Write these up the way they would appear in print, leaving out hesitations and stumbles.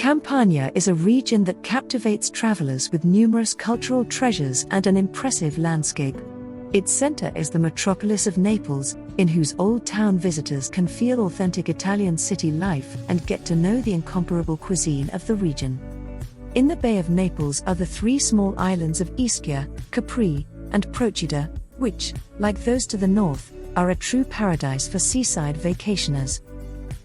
Campania is a region that captivates travelers with numerous cultural treasures and an impressive landscape. Its center is the metropolis of Naples, in whose old town visitors can feel authentic Italian city life and get to know the incomparable cuisine of the region. In the Bay of Naples are the three small islands of Ischia, Capri, and Procida, which, like those to the north, are a true paradise for seaside vacationers.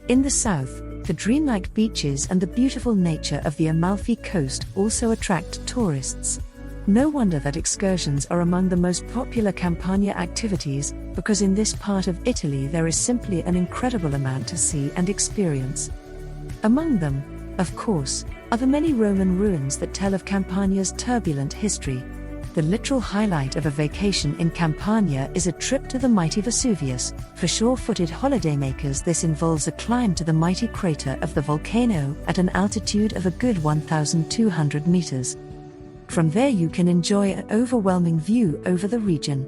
In the south, the dreamlike beaches and the beautiful nature of the Amalfi Coast also attract tourists. No wonder that excursions are among the most popular Campania activities, because in this part of Italy there is simply an incredible amount to see and experience. Among them, of course, are the many Roman ruins that tell of Campania's turbulent history. The literal highlight of a vacation in Campania is a trip to the mighty Vesuvius. For sure-footed holidaymakers, this involves a climb to the mighty crater of the volcano at an altitude of a good 1,200 meters. From there you can enjoy an overwhelming view over the region.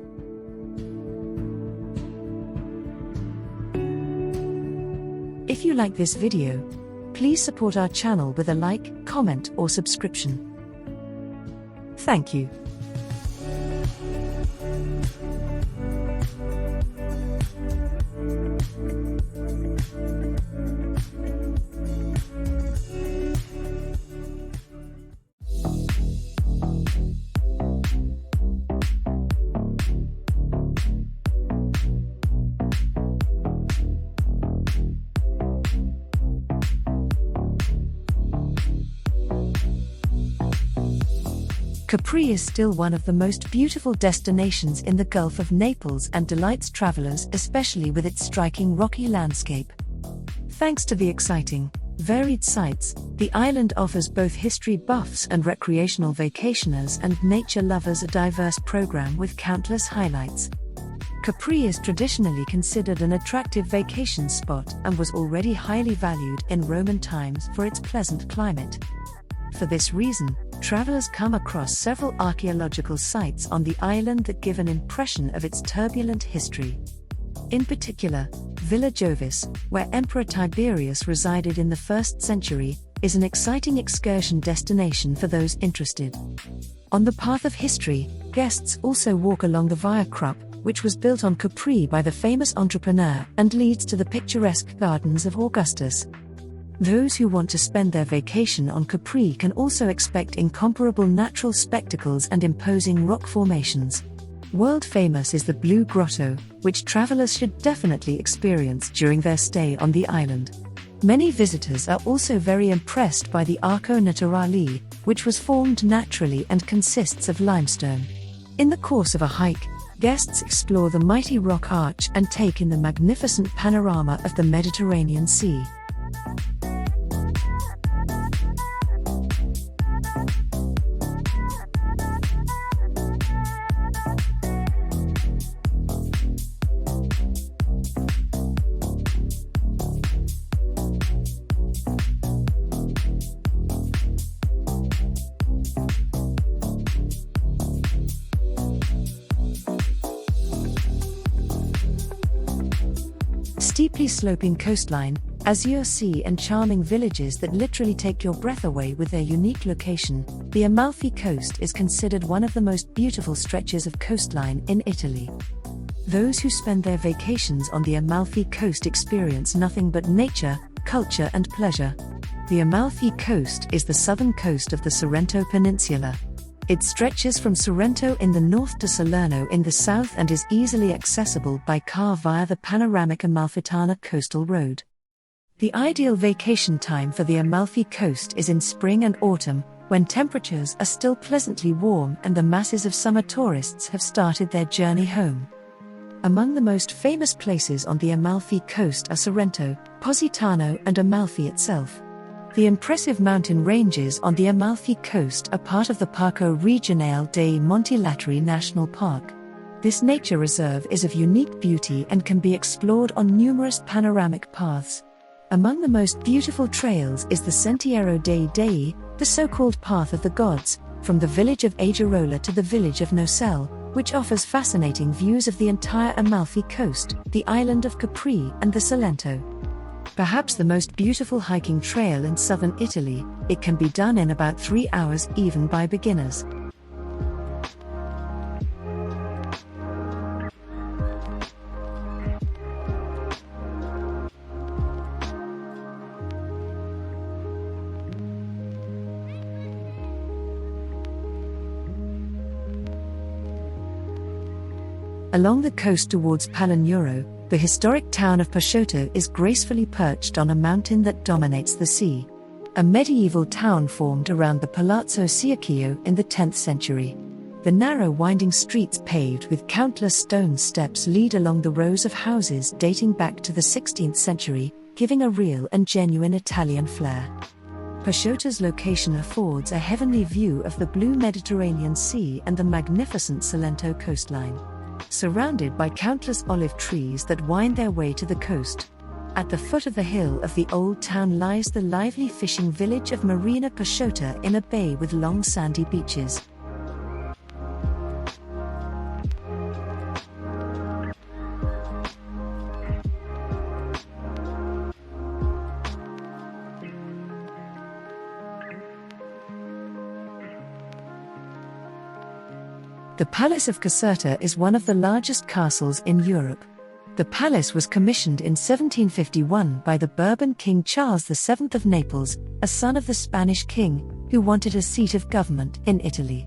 If you like this video, please support our channel with a like, comment or subscription. Thank you. Capri is still one of the most beautiful destinations in the Gulf of Naples and delights travelers especially with its striking rocky landscape. Thanks to the exciting, varied sights, the island offers both history buffs and recreational vacationers and nature lovers a diverse program with countless highlights. Capri is traditionally considered an attractive vacation spot and was already highly valued in Roman times for its pleasant climate. For this reason, travelers come across several archaeological sites on the island that give an impression of its turbulent history. In particular, Villa Jovis, where Emperor Tiberius resided in the 1st century, is an exciting excursion destination for those interested. On the path of history, guests also walk along the Via Krupp, which was built on Capri by the famous entrepreneur and leads to the picturesque gardens of Augustus. Those who want to spend their vacation on Capri can also expect incomparable natural spectacles and imposing rock formations. World famous is the Blue Grotto, which travelers should definitely experience during their stay on the island. Many visitors are also very impressed by the Arco Naturale, which was formed naturally and consists of limestone. In the course of a hike, guests explore the mighty rock arch and take in the magnificent panorama of the Mediterranean Sea. Steeply sloping coastline, azure sea and charming villages that literally take your breath away with their unique location, the Amalfi Coast is considered one of the most beautiful stretches of coastline in Italy. Those who spend their vacations on the Amalfi Coast experience nothing but nature, culture and pleasure. The Amalfi Coast is the southern coast of the Sorrento Peninsula. It stretches from Sorrento in the north to Salerno in the south and is easily accessible by car via the panoramic Amalfitana Coastal Road. The ideal vacation time for the Amalfi Coast is in spring and autumn, when temperatures are still pleasantly warm and the masses of summer tourists have started their journey home. Among the most famous places on the Amalfi Coast are Sorrento, Positano and Amalfi itself. The impressive mountain ranges on the Amalfi Coast are part of the Parco Regionale dei Monti Laterali National Park. This nature reserve is of unique beauty and can be explored on numerous panoramic paths. Among the most beautiful trails is the Sentiero dei Dei, the so-called Path of the Gods, from the village of Agerola to the village of Nocelle, which offers fascinating views of the entire Amalfi Coast, the island of Capri and the Cilento. Perhaps the most beautiful hiking trail in southern Italy, it can be done in about 3 hours even by beginners. Along the coast towards Palermo, the historic town of Pisciotta is gracefully perched on a mountain that dominates the sea. A medieval town formed around the Palazzo Ciacchio in the 10th century. The narrow winding streets paved with countless stone steps lead along the rows of houses dating back to the 16th century, giving a real and genuine Italian flair. Pisciotta's location affords a heavenly view of the blue Mediterranean Sea and the magnificent Cilento coastline. Surrounded by countless olive trees that wind their way to the coast. At the foot of the hill of the old town lies the lively fishing village of Marina Pisciotta in a bay with long sandy beaches. The Palace of Caserta is one of the largest castles in Europe. The palace was commissioned in 1751 by the Bourbon King Charles VII of Naples, a son of the Spanish king, who wanted a seat of government in Italy.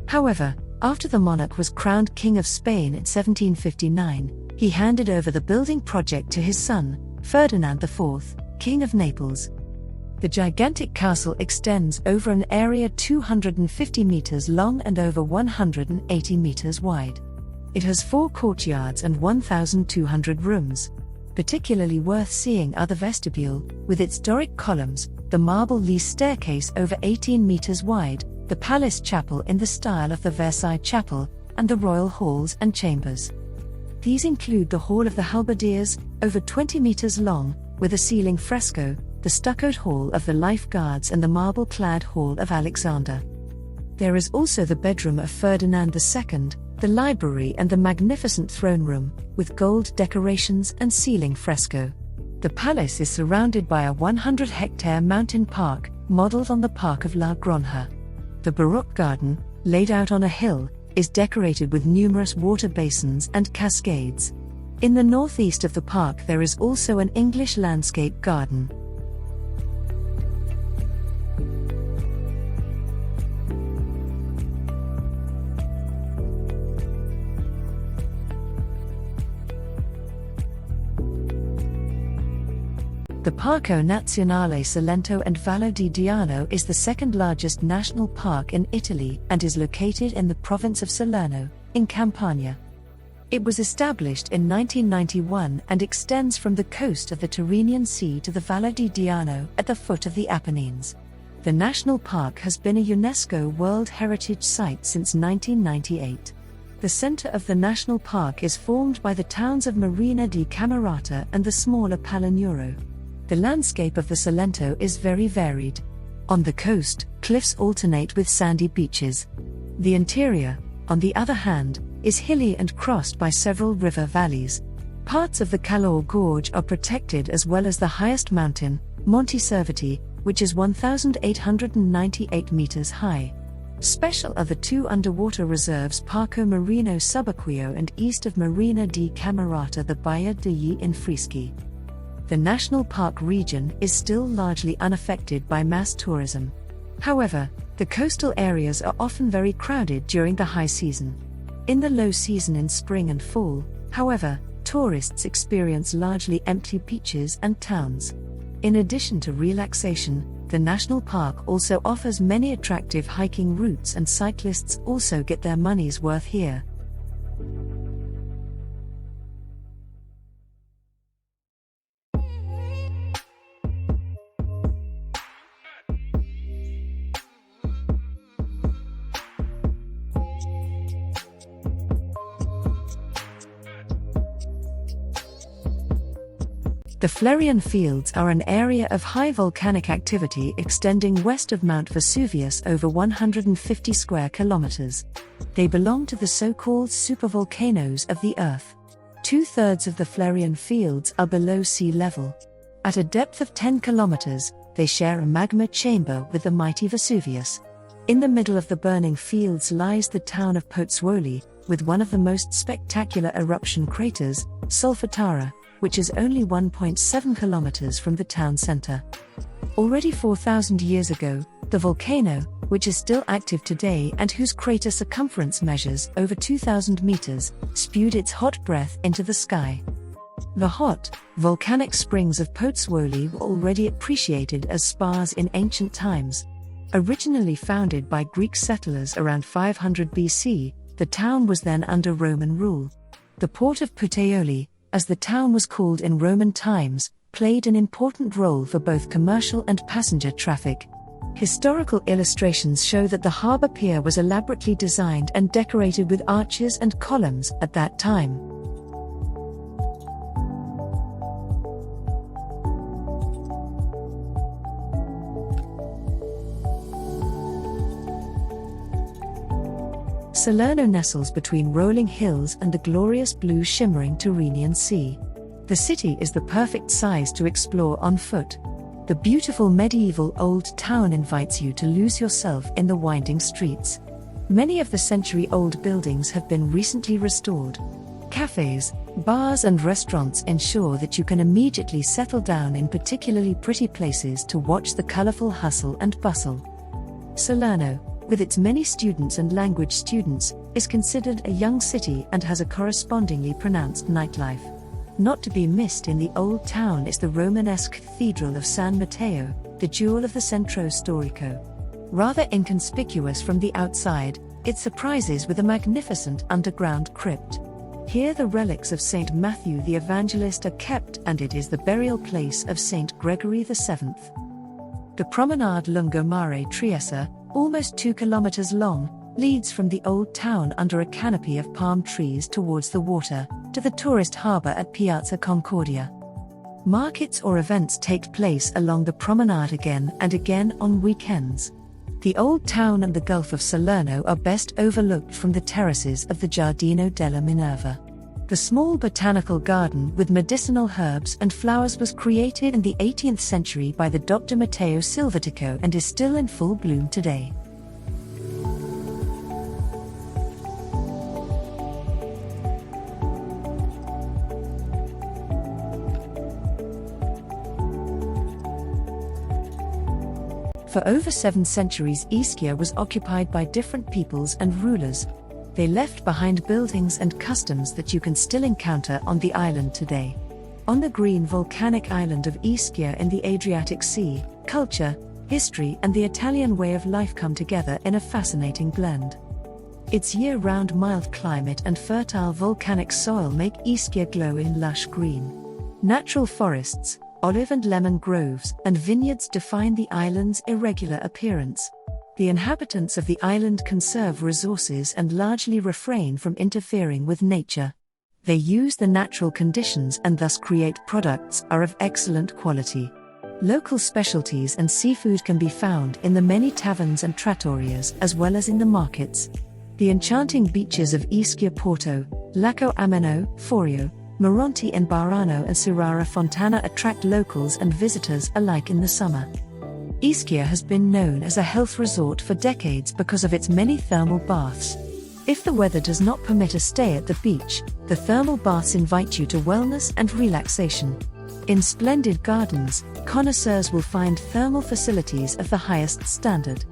However, after the monarch was crowned King of Spain in 1759, he handed over the building project to his son, Ferdinand IV, King of Naples. The gigantic castle extends over an area 250 meters long and over 180 meters wide. It has 4 courtyards and 1,200 rooms. Particularly worth seeing are the vestibule, with its Doric columns, the marble Lys staircase over 18 meters wide, the palace chapel in the style of the Versailles Chapel, and the royal halls and chambers. These include the Hall of the Halberdiers, over 20 meters long, with a ceiling fresco, the stuccoed Hall of the Life Guards and the marble-clad Hall of Alexander. There is also the bedroom of Ferdinand II, the library and the magnificent throne room, with gold decorations and ceiling fresco. The palace is surrounded by a 100-hectare mountain park, modeled on the Park of La Granja. The Baroque garden, laid out on a hill, is decorated with numerous water basins and cascades. In the northeast of the park there is also an English landscape garden. The Parco Nazionale Cilento and Vallo di Diano is the second largest national park in Italy and is located in the province of Salerno, in Campania. It was established in 1991 and extends from the coast of the Tyrrhenian Sea to the Vallo di Diano at the foot of the Apennines. The national park has been a UNESCO World Heritage Site since 1998. The center of the national park is formed by the towns of Marina di Camerata and the smaller Palermo. The landscape of the Cilento is very varied. On the coast, cliffs alternate with sandy beaches. The interior, on the other hand, is hilly and crossed by several river valleys. Parts of the Calore Gorge are protected as well as the highest mountain, Monte Cervati, which is 1,898 meters high. Special are the 2 underwater reserves Parco Marino Subacqueo and east of Marina di Camerata the Baia degli Infrischi. The national park region is still largely unaffected by mass tourism. However, the coastal areas are often very crowded during the high season. In the low season in spring and fall, however, tourists experience largely empty beaches and towns. In addition to relaxation, the national park also offers many attractive hiking routes and cyclists also get their money's worth here. The Flerian Fields are an area of high volcanic activity extending west of Mount Vesuvius over 150 square kilometers. They belong to the so-called supervolcanoes of the Earth. 2/3 of the Flerian Fields are below sea level. At a depth of 10 kilometers, they share a magma chamber with the mighty Vesuvius. In the middle of the burning fields lies the town of Pozzuoli, with one of the most spectacular eruption craters, Solfatara, which is only 1.7 kilometers from the town center. Already 4,000 years ago, the volcano, which is still active today and whose crater circumference measures over 2,000 meters, spewed its hot breath into the sky. The hot, volcanic springs of Pozzuoli were already appreciated as spas in ancient times. Originally founded by Greek settlers around 500 BC, the town was then under Roman rule. The port of Puteoli, as the town was called in Roman times, played an important role for both commercial and passenger traffic. Historical illustrations show that the harbour pier was elaborately designed and decorated with arches and columns at that time. Salerno nestles between rolling hills and the glorious blue shimmering Tyrrhenian Sea. The city is the perfect size to explore on foot. The beautiful medieval old town invites you to lose yourself in the winding streets. Many of the century-old buildings have been recently restored. Cafes, bars and restaurants ensure that you can immediately settle down in particularly pretty places to watch the colorful hustle and bustle. Salerno, with its many students and language students, is considered a young city and has a correspondingly pronounced nightlife. Not to be missed in the old town is the Romanesque Cathedral of San Matteo, the jewel of the Centro Storico. Rather inconspicuous from the outside, it surprises with a magnificent underground crypt. Here the relics of Saint Matthew the Evangelist are kept, and it is the burial place of Saint Gregory VII. The promenade lungo Mare Trieste, almost 2 kilometers long, leads from the old town under a canopy of palm trees towards the water, to the tourist harbour at Piazza Concordia. Markets or events take place along the promenade again and again on weekends. The old town and the Gulf of Salerno are best overlooked from the terraces of the Giardino della Minerva. The small botanical garden with medicinal herbs and flowers was created in the 18th century by the Dr. Matteo Silvatico and is still in full bloom today. For over 7 centuries, Ischia was occupied by different peoples and rulers. They left behind buildings and customs that you can still encounter on the island today. On the green volcanic island of Ischia in the Adriatic Sea, culture, history and the Italian way of life come together in a fascinating blend. Its year-round mild climate and fertile volcanic soil make Ischia glow in lush green. Natural forests, olive and lemon groves, and vineyards define the island's irregular appearance. The inhabitants of the island conserve resources and largely refrain from interfering with nature. They use the natural conditions and thus create products are of excellent quality. Local specialties and seafood can be found in the many taverns and trattorias as well as in the markets. The enchanting beaches of Ischia Porto, Lacco Ameno, Forio, Moronti and Barano and Sirara Fontana attract locals and visitors alike in the summer. Ischia has been known as a health resort for decades because of its many thermal baths. If the weather does not permit a stay at the beach, the thermal baths invite you to wellness and relaxation. In splendid gardens, connoisseurs will find thermal facilities of the highest standard.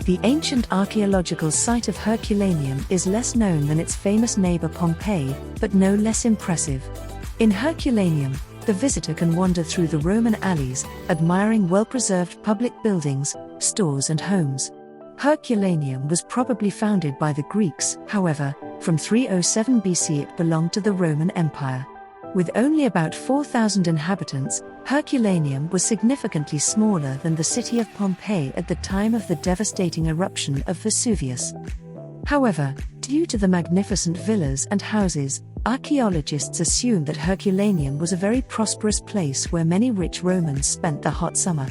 The ancient archaeological site of Herculaneum is less known than its famous neighbor Pompeii, but no less impressive. In Herculaneum, the visitor can wander through the Roman alleys, admiring well-preserved public buildings, stores and homes. Herculaneum was probably founded by the Greeks, however, from 307 BC it belonged to the Roman Empire. With only about 4,000 inhabitants, Herculaneum was significantly smaller than the city of Pompeii at the time of the devastating eruption of Vesuvius. However, due to the magnificent villas and houses, archaeologists assume that Herculaneum was a very prosperous place where many rich Romans spent the hot summer.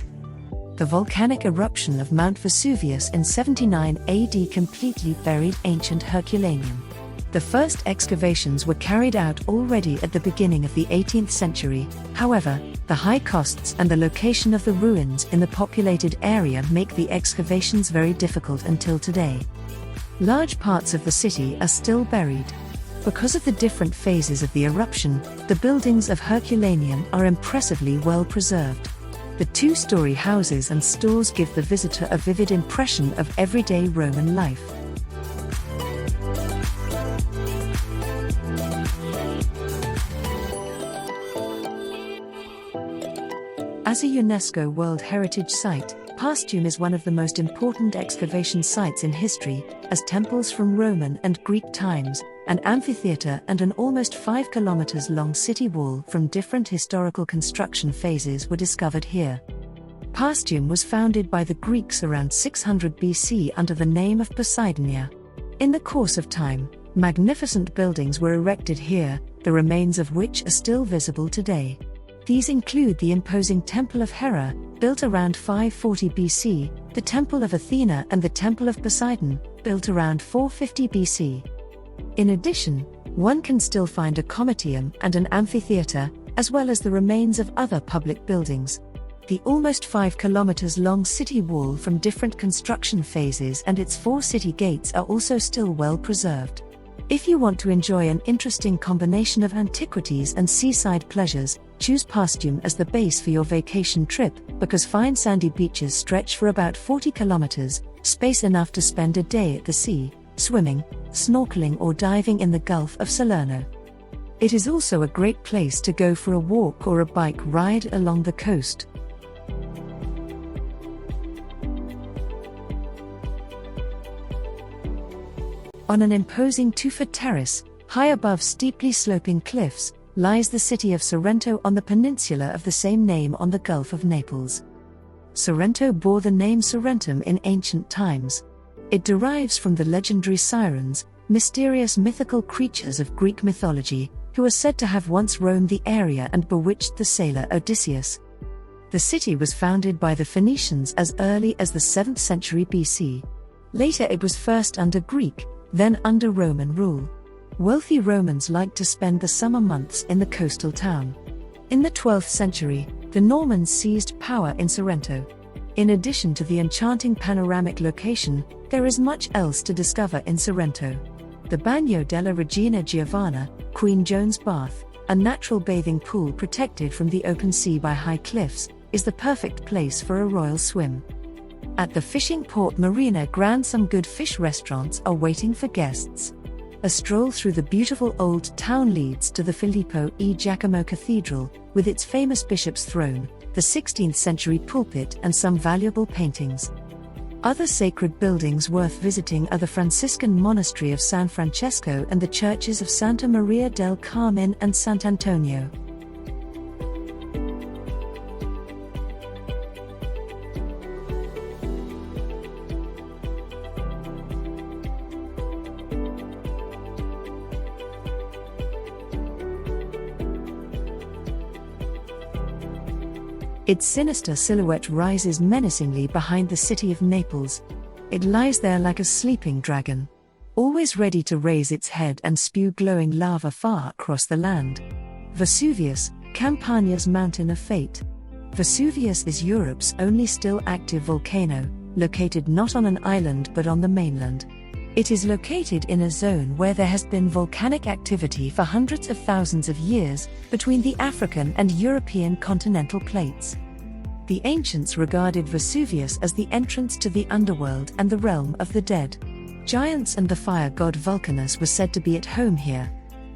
the volcanic eruption of Mount Vesuvius in 79 AD completely buried ancient Herculaneum. The first excavations were carried out already at the beginning of the 18th century. However, the high costs and the location of the ruins in the populated area make the excavations very difficult until today. Large parts of the city are still buried. Because of the different phases of the eruption, the buildings of Herculaneum are impressively well preserved. The two-story houses and stores give the visitor a vivid impression of everyday Roman life. As a UNESCO World Heritage Site, Paestum is one of the most important excavation sites in history, as temples from Roman and Greek times, an amphitheatre and an almost 5 kilometers long city wall from different historical construction phases were discovered here. Paestum was founded by the Greeks around 600 BC under the name of Poseidonia. In the course of time, magnificent buildings were erected here, the remains of which are still visible today. These include the imposing Temple of Hera, built around 540 BC, the Temple of Athena and the Temple of Poseidon, built around 450 BC. In addition, one can still find a comitium and an amphitheatre, as well as the remains of other public buildings. The almost 5 kilometers long city wall from different construction phases and its 4 city gates are also still well preserved. If you want to enjoy an interesting combination of antiquities and seaside pleasures, choose Paestum as the base for your vacation trip, because fine sandy beaches stretch for about 40 kilometers, space enough to spend a day at the sea, swimming, snorkeling or diving in the Gulf of Salerno. It is also a great place to go for a walk or a bike ride along the coast. On an imposing 2-foot terrace, high above steeply sloping cliffs, lies the city of Sorrento on the peninsula of the same name on the Gulf of Naples. Sorrento bore the name Sorrentum in ancient times. It derives from the legendary sirens, mysterious mythical creatures of Greek mythology, who are said to have once roamed the area and bewitched the sailor Odysseus. The city was founded by the Phoenicians as early as the 7th century BC. Later it was first under Greek, then under Roman rule. Wealthy Romans liked to spend the summer months in the coastal town. In the 12th century, the Normans seized power in Sorrento. In addition to the enchanting panoramic location, there is much else to discover in Sorrento. The Bagno della Regina Giovanna, Queen Joan's Bath, a natural bathing pool protected from the open sea by high cliffs, is the perfect place for a royal swim. At the fishing port Marina Grande some good fish restaurants are waiting for guests. A stroll through the beautiful old town leads to the Filippo e Giacomo Cathedral, with its famous bishop's throne, the 16th century pulpit and some valuable paintings. Other sacred buildings worth visiting are the Franciscan monastery of San Francesco and the churches of Santa Maria del Carmen and Sant'Antonio. Its sinister silhouette rises menacingly behind the city of Naples. It lies there like a sleeping dragon, always ready to raise its head and spew glowing lava far across the land. Vesuvius, Campania's mountain of fate. Vesuvius is Europe's only still active volcano, located not on an island but on the mainland. It is located in a zone where there has been volcanic activity for hundreds of thousands of years, between the African and European continental plates. The ancients regarded Vesuvius as the entrance to the underworld and the realm of the dead. Giants and the fire god Vulcanus were said to be at home here.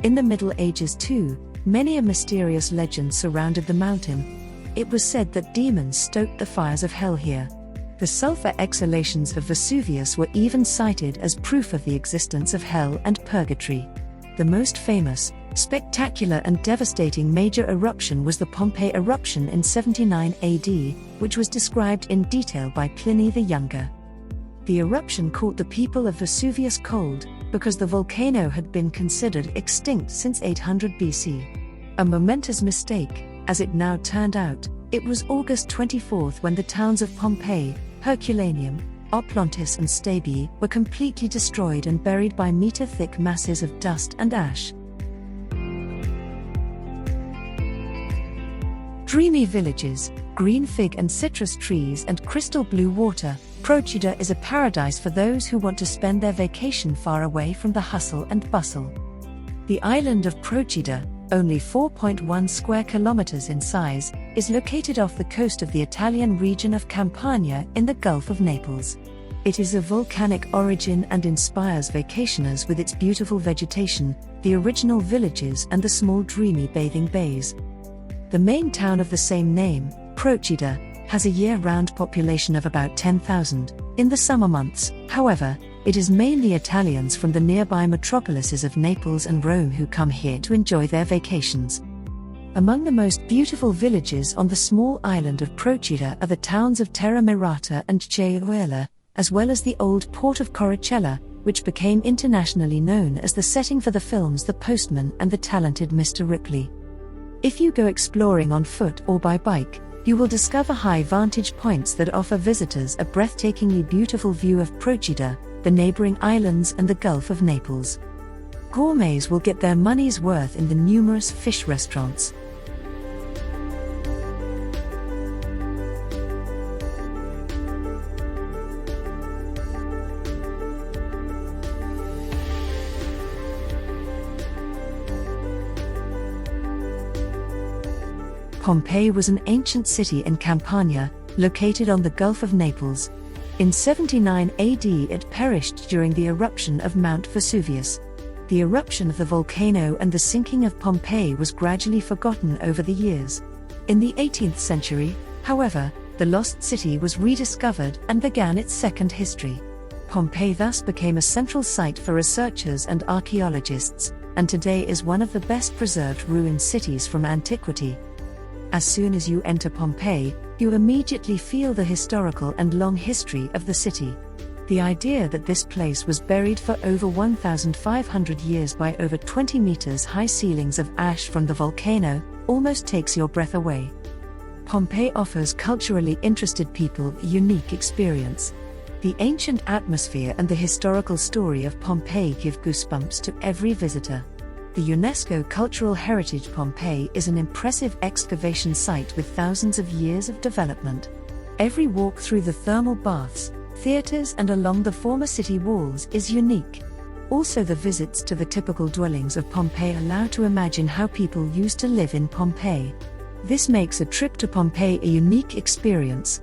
In the Middle Ages too, many a mysterious legend surrounded the mountain. It was said that demons stoked the fires of hell here. The sulfur exhalations of Vesuvius were even cited as proof of the existence of hell and purgatory. The most famous, spectacular and devastating major eruption was the Pompeii eruption in 79 AD, which was described in detail by Pliny the Younger. The eruption caught the people of Vesuvius cold, because the volcano had been considered extinct since 800 BC. A momentous mistake, as it now turned out, It was August 24 when the towns of Pompeii, Herculaneum, Oplontis and Stabiae were completely destroyed and buried by meter-thick masses of dust and ash. Dreamy villages, green fig and citrus trees and crystal blue water, Procida is a paradise for those who want to spend their vacation far away from the hustle and bustle. The island of Procida, only 4.1 square kilometers in size, is located off the coast of the Italian region of Campania in the Gulf of Naples. It is of volcanic origin and inspires vacationers with its beautiful vegetation, the original villages and the small dreamy bathing bays. The main town of the same name, Procida, has a year-round population of about 10,000. In the summer months, however, it is mainly Italians from the nearby metropolises of Naples and Rome who come here to enjoy their vacations. Among the most beautiful villages on the small island of Procida are the towns of Terra Mirata and Cieuela, as well as the old port of Coricella, which became internationally known as the setting for the films The Postman and The Talented Mr. Ripley. If you go exploring on foot or by bike, you will discover high vantage points that offer visitors a breathtakingly beautiful view of Procida, the neighboring islands and the Gulf of Naples. Gourmets will get their money's worth in the numerous fish restaurants. Pompeii was an ancient city in Campania, located on the Gulf of Naples. In 79 AD it perished during the eruption of Mount Vesuvius. The eruption of the volcano and the sinking of Pompeii was gradually forgotten over the years. In the 18th century, however, the lost city was rediscovered and began its second history. Pompeii thus became a central site for researchers and archaeologists, and today is one of the best preserved ruined cities from antiquity. As soon as you enter Pompeii, you immediately feel the historical and long history of the city. The idea that this place was buried for over 1,500 years by over 20 meters high ceilings of ash from the volcano almost takes your breath away. Pompeii offers culturally interested people a unique experience. The ancient atmosphere and the historical story of Pompeii give goosebumps to every visitor. The UNESCO Cultural Heritage Pompeii is an impressive excavation site with thousands of years of development. Every walk through the thermal baths, theaters and along the former city walls is unique. Also, the visits to the typical dwellings of Pompeii allow to imagine how people used to live in Pompeii. This makes a trip to Pompeii a unique experience.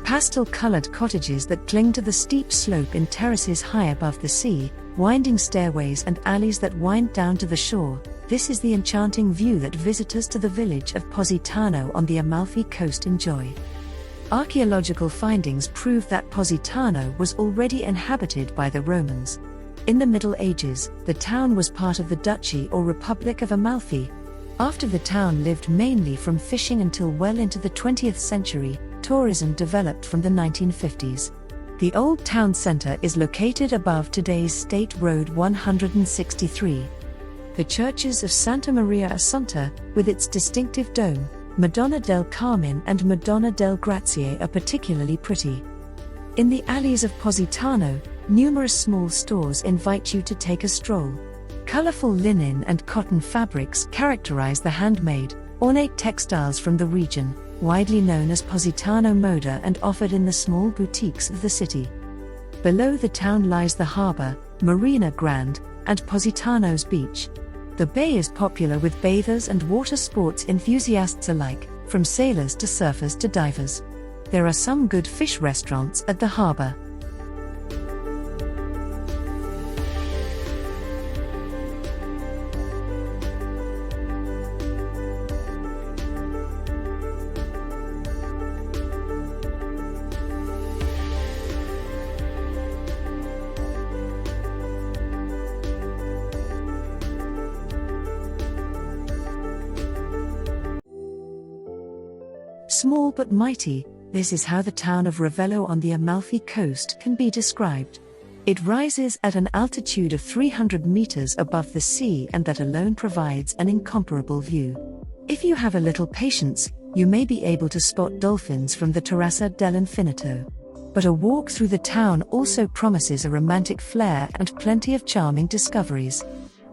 Pastel-colored cottages that cling to the steep slope in terraces high above the sea, winding stairways and alleys that wind down to the shore. This is the enchanting view that visitors to the village of Positano on the Amalfi Coast enjoy. Archaeological findings prove that Positano was already inhabited by the Romans. In the Middle Ages, the town was part of the Duchy or Republic of Amalfi. After the town lived mainly from fishing until well into the 20th century, tourism developed from the 1950s. The old town center is located above today's State Road 163. The churches of Santa Maria Assunta, with its distinctive dome, Madonna del Carmine and Madonna del Grazie are particularly pretty. In the alleys of Positano, numerous small stores invite you to take a stroll. Colorful linen and cotton fabrics characterize the handmade, ornate textiles from the region, widely known as Positano Moda and offered in the small boutiques of the city. Below the town lies the harbor, Marina Grande, and Positano's beach. The bay is popular with bathers and water sports enthusiasts alike, from sailors to surfers to divers. There are some good fish restaurants at the harbor. Small but mighty, This is how the town of Ravello on the Amalfi Coast can be described. It rises at an altitude of 300 meters above the sea, and that alone provides an incomparable view. If you have a little patience, you may be able to spot dolphins from the Terrassa dell'Infinito. But a walk through the town also promises a romantic flair and plenty of charming discoveries.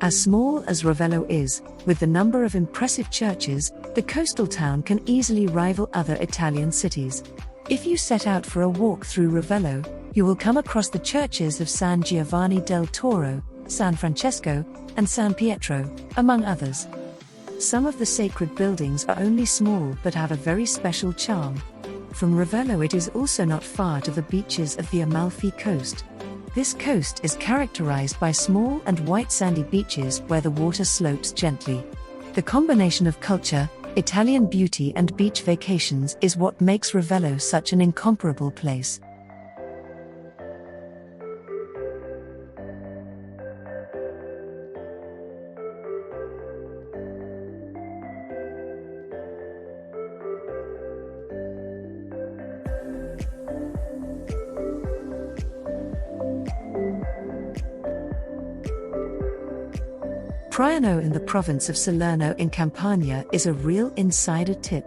As small as Ravello is, with the number of impressive churches, the coastal town can easily rival other Italian cities. If you set out for a walk through Ravello, you will come across the churches of San Giovanni del Toro, San Francesco, and San Pietro, among others. Some of the sacred buildings are only small but have a very special charm. From Ravello it is also not far to the beaches of the Amalfi Coast. This coast is characterized by small and white sandy beaches where the water slopes gently. The combination of culture, Italian beauty and beach vacations is what makes Ravello such an incomparable place. Praiano in the province of Salerno in Campania is a real insider tip.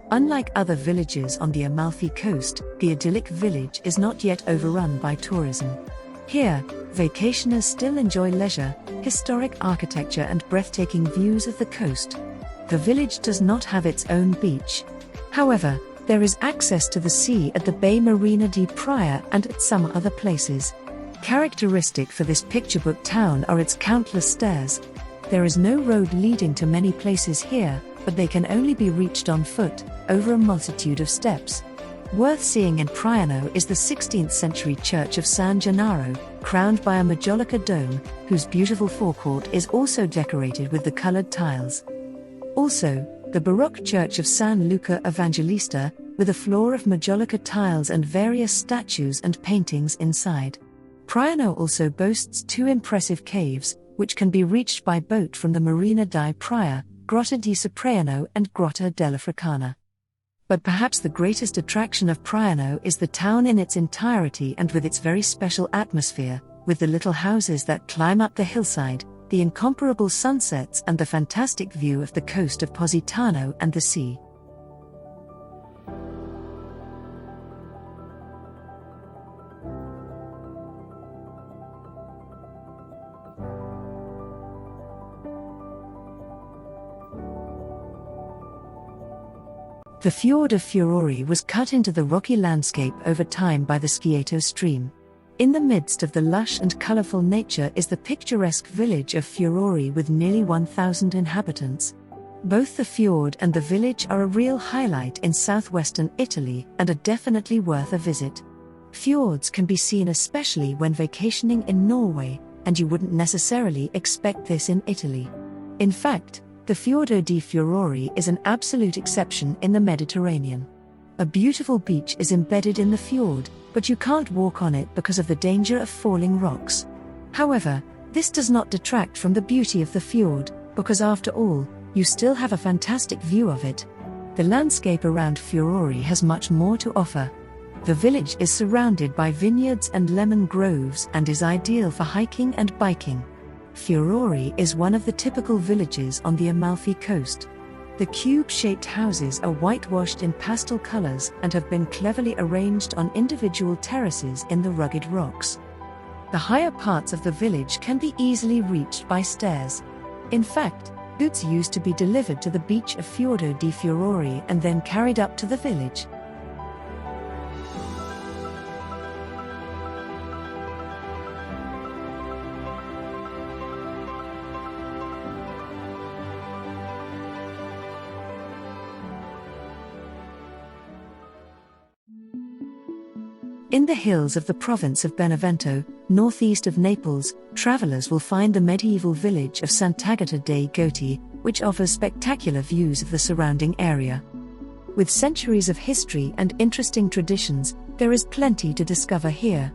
Unlike other villages on the Amalfi Coast, the idyllic village is not yet overrun by tourism. Here, vacationers still enjoy leisure, historic architecture and breathtaking views of the coast. The village does not have its own beach. However, there is access to the sea at the Bay Marina di Praia and at some other places. Characteristic for this picture-book town are its countless stairs. There is no road leading to many places here, but they can only be reached on foot, over a multitude of steps. Worth seeing in Praiano is the 16th century church of San Gennaro, crowned by a majolica dome, whose beautiful forecourt is also decorated with the colored tiles. Also, the Baroque church of San Luca Evangelista, with a floor of majolica tiles and various statues and paintings inside. Praiano also boasts two impressive caves, which can be reached by boat from the Marina di Praia, Grotta di Cipriano and Grotta della Fricana. But perhaps the greatest attraction of Praiano is the town in its entirety and with its very special atmosphere, with the little houses that climb up the hillside, the incomparable sunsets and the fantastic view of the coast of Positano and the sea. The fjord of Furore was cut into the rocky landscape over time by the Cilento stream. In the midst of the lush and colorful nature is the picturesque village of Furore with nearly 1,000 inhabitants. Both the fjord and the village are a real highlight in southwestern Italy and are definitely worth a visit. Fjords can be seen especially when vacationing in Norway, and you wouldn't necessarily expect this in Italy. In fact, the Fiordo di Furore is an absolute exception in the Mediterranean. A beautiful beach is embedded in the fjord, but you can't walk on it because of the danger of falling rocks. However, this does not detract from the beauty of the fjord, because after all, you still have a fantastic view of it. The landscape around Furore has much more to offer. The village is surrounded by vineyards and lemon groves and is ideal for hiking and biking. Furore is one of the typical villages on the Amalfi Coast. The cube-shaped houses are whitewashed in pastel colors and have been cleverly arranged on individual terraces in the rugged rocks. The higher parts of the village can be easily reached by stairs. In fact, goods used to be delivered to the beach of Fiordo di Furore and then carried up to the village. In the hills of the province of Benevento, northeast of Naples, travelers will find the medieval village of Sant'Agata dei Goti, which offers spectacular views of the surrounding area. With centuries of history and interesting traditions, there is plenty to discover here.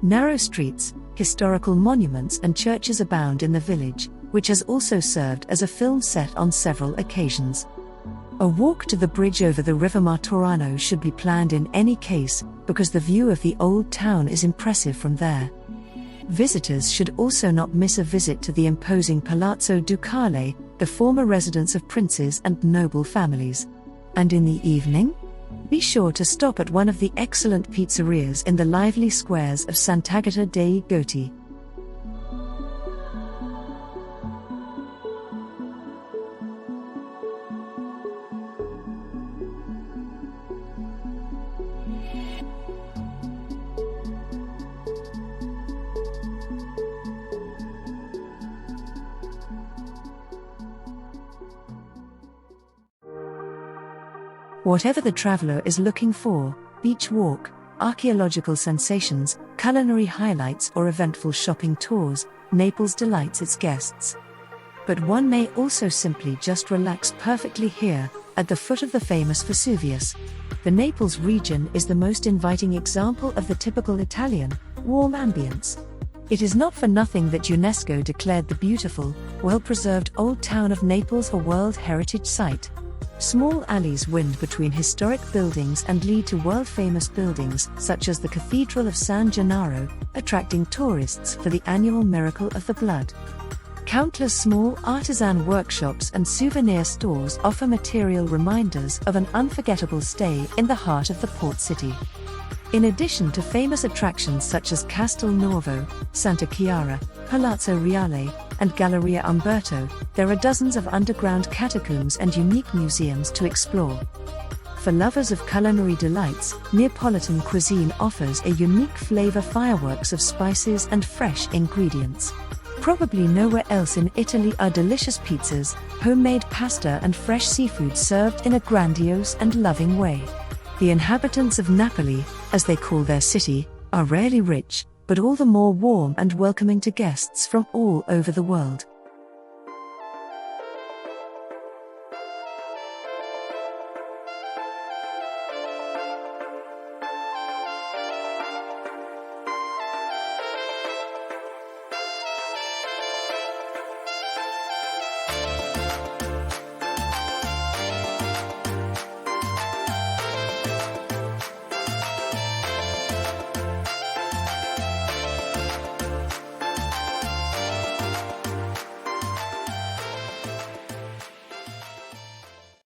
Narrow streets, historical monuments and churches abound in the village, which has also served as a film set on several occasions. A walk to the bridge over the river Martorano should be planned in any case, because the view of the old town is impressive from there. Visitors should also not miss a visit to the imposing Palazzo Ducale, the former residence of princes and noble families. And in the evening? Be sure to stop at one of the excellent pizzerias in the lively squares of Sant'Agata dei Goti. Whatever the traveler is looking for, beach walk, archaeological sensations, culinary highlights or eventful shopping tours, Naples delights its guests. But one may also simply just relax perfectly here, at the foot of the famous Vesuvius. The Naples region is the most inviting example of the typical Italian, warm ambience. It is not for nothing that UNESCO declared the beautiful, well-preserved Old Town of Naples a World Heritage Site. Small alleys wind between historic buildings and lead to world-famous buildings such as the Cathedral of San Gennaro, attracting tourists for the annual Miracle of the Blood. Countless small artisan workshops and souvenir stores offer material reminders of an unforgettable stay in the heart of the port city. In addition to famous attractions such as Castel Nuovo, Santa Chiara, Palazzo Reale, and Galleria Umberto, there are dozens of underground catacombs and unique museums to explore. For lovers of culinary delights, Neapolitan cuisine offers a unique flavor fireworks of spices and fresh ingredients. Probably nowhere else in Italy are delicious pizzas, homemade pasta and fresh seafood served in a grandiose and loving way. The inhabitants of Napoli, as they call their city, are rarely rich, but all the more warm and welcoming to guests from all over the world.